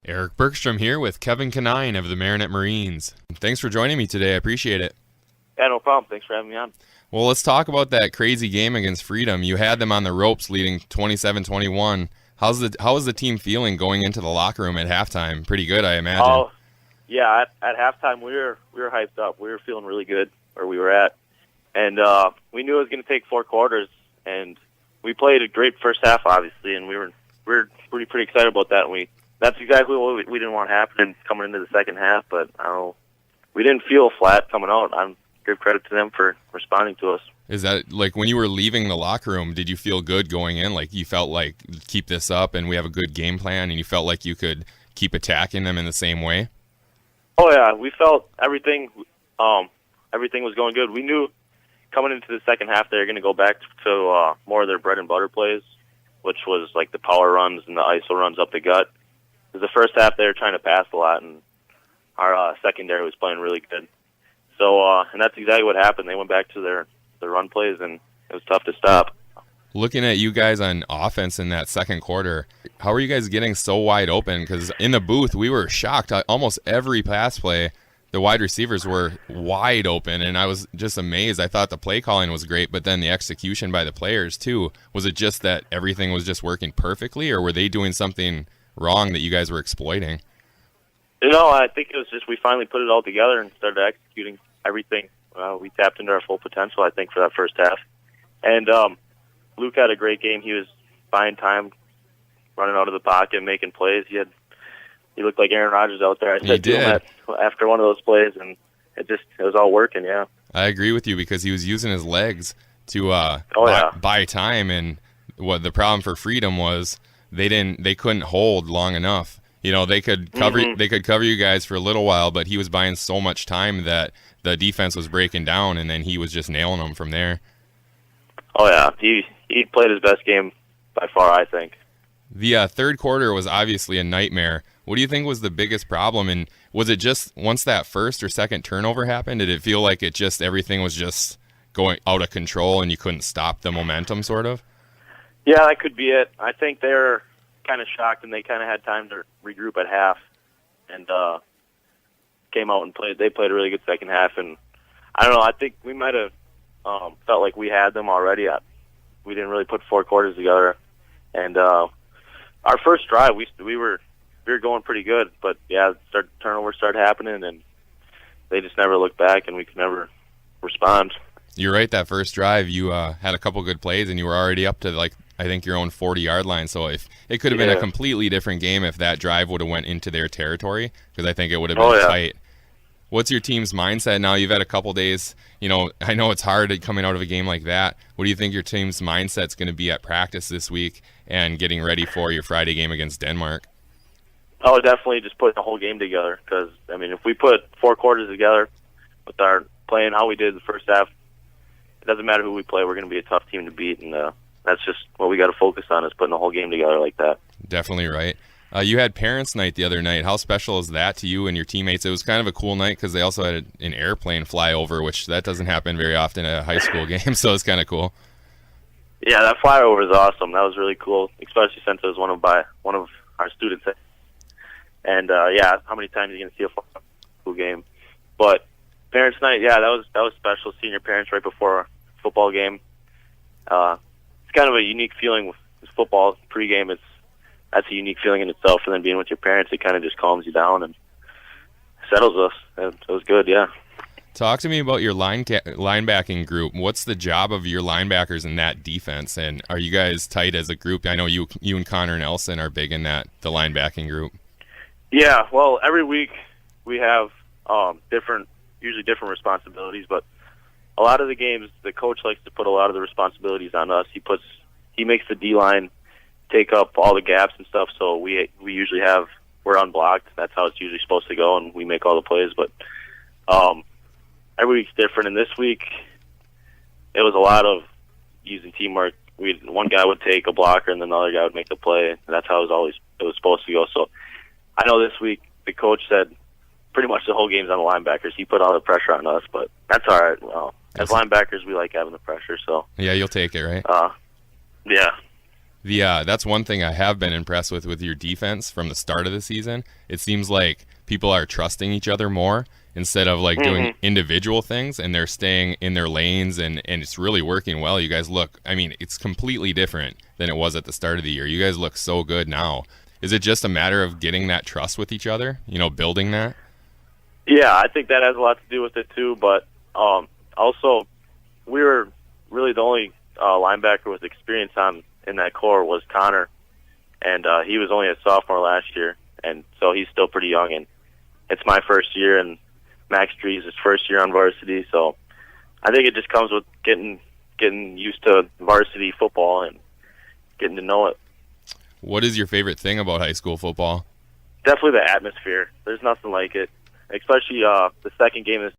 Eric Bergstrom here with Kevin Konyne of the Marinette Marines. Thanks for joining me today. I appreciate it. Yeah, no problem. Thanks for having me on. Well, let's talk about that crazy game against Freedom. You had them on the ropes leading 27-21. How was the team feeling going into the locker room at halftime? Pretty good, I imagine. Oh, yeah, at halftime we were hyped up. We were feeling really good where we were at. And we knew it was going to take 4 quarters, and we played a great first half, obviously, and we were pretty excited about that. And that's exactly what we didn't want happening coming into the second half, but I don't know, we didn't feel flat coming out. I'm give credit to them for responding to us. Is that like when you were leaving the locker room, did you feel good going in? Like you felt like keep this up and we have a good game plan, and you felt like you could keep attacking them in the same way? Oh yeah, we felt everything was going good. We knew coming into the second half they were going to go back to more of their bread and butter plays, which was like the power runs and the ISO runs up the gut. Because the first half they were trying to pass a lot, and our secondary was playing really good. So, and that's exactly what happened. They went back to their run plays, and it was tough to stop. Looking at you guys on offense in that second quarter, how are you guys getting so wide open? Because in the booth, we were shocked. Almost every pass play, the wide receivers were wide open, and I was just amazed. I thought the play calling was great, but then the execution by the players, too. Was it just that everything was just working perfectly, or were they doing something wrong that you guys were exploiting? No, I think it was just we finally put it all together and started executing everything. We tapped into our full potential, I think, for that first half. And Luke had a great game. He was buying time, running out of the pocket, making plays. He looked like Aaron Rodgers out there. I said to him after one of those plays, and it was all working, yeah. I agree with you because he was using his legs to buy time, and what the problem for Freedom was they couldn't hold long enough. You know, they could cover you guys for a little while, but he was buying so much time that the defense was breaking down, and then he was just nailing them from there. Oh yeah, he played his best game by far, I think. The third quarter was obviously a nightmare. What do you think was the biggest problem, and was it just once that first or second turnover happened, did it feel like everything was just going out of control and you couldn't stop the momentum, sort of? Yeah, that could be it. I think they're kind of shocked, and they kind of had time to regroup at half, and came out and played. They played a really good second half, and I don't know. I think we might have felt like we had them already. We didn't really put 4 quarters together, and our first drive we were going pretty good, but yeah, turnovers started happening, and they just never looked back, and we could never respond. You're right. That first drive, you had a couple good plays, and you were already up to I think your own 40-yard line. So if it could have been a completely different game if that drive would have went into their territory, because I think it would have been tight. What's your team's mindset now? You've had a couple days. You know, I know it's hard coming out of a game like that. What do you think your team's mindset's going to be at practice this week and getting ready for your Friday game against Denmark? Oh, definitely just putting the whole game together. Because I mean, if we put 4 quarters together with our playing how we did the first half, it doesn't matter who we play. We're going to be a tough team to beat, and that's just what we got to focus on, is putting the whole game together like that. Definitely right. You had Parents' Night the other night. How special is that to you and your teammates? It was kind of a cool night because they also had an airplane fly over, which that doesn't happen very often at a high school game, so it's kind of cool. Yeah, that flyover was awesome. That was really cool, especially since it was one of our students. And yeah, how many times are you going to see a school game? But Parents' Night, yeah, that was special, seeing your parents right before a football game. It's kind of a unique feeling with football pregame. That's a unique feeling in itself, and then being with your parents, it kind of just calms you down and settles us. And it was good, yeah. Talk to me about your linebacking group. What's the job of your linebackers in that defense, and are you guys tight as a group? I know you and Connor Nelson are big in the linebacking group. Yeah, well, every week we have usually different responsibilities, but a lot of the games, the coach likes to put a lot of the responsibilities on us. He makes the D-line take up all the gaps and stuff, so we usually we're unblocked. That's how it's usually supposed to go, and we make all the plays. But every week's different, and this week it was a lot of using teamwork. One guy would take a blocker, and then the other guy would make the play, and that's how it was supposed to go. So I know this week the coach said pretty much the whole game's on the linebackers. He put all the pressure on us, but that's all right. Well, as linebackers, we like having the pressure. So yeah, you'll take it, right? Yeah. That's one thing I have been impressed with your defense from the start of the season. It seems like people are trusting each other more instead of like doing individual things, and they're staying in their lanes, and it's really working well. You guys look, I mean, it's completely different than it was at the start of the year. You guys look so good now. Is it just a matter of getting that trust with each other, building that? Yeah, I think that has a lot to do with it too, but also we were really the only linebacker with experience in that core was Connor, and he was only a sophomore last year, and so he's still pretty young, and it's my first year, and Max Drees' his first year on varsity, so I think it just comes with getting used to varsity football and getting to know it. What is your favorite thing about high school football? Definitely the atmosphere. There's nothing like it, especially the second game of the